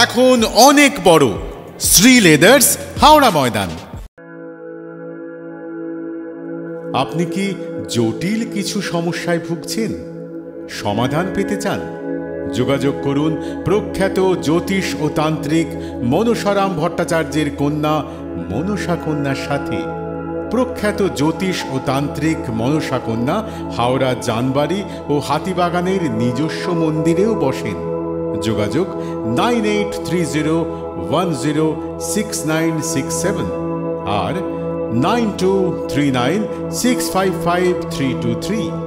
এখন অনেক বড় শ্রী লেদার্স হাওড়া ময়দান। আপনি কি জটিল কিছু সমস্যায় ভুগছেন, সমাধান পেতে চান? যোগাযোগ করুন প্রখ্যাত জ্যোতিষ ও তান্ত্রিক মনসারাম ভট্টাচার্যের কন্যা মনসা কন্যার সাথে। প্রখ্যাত জ্যোতিষ ও তান্ত্রিক মনসা কন্যা হাওড়া জানবাড়ি ও হাতিবাগানের নিজস্ব মন্দিরেও বসেন। যোগাযোগ 9830106967 আর 9239655323।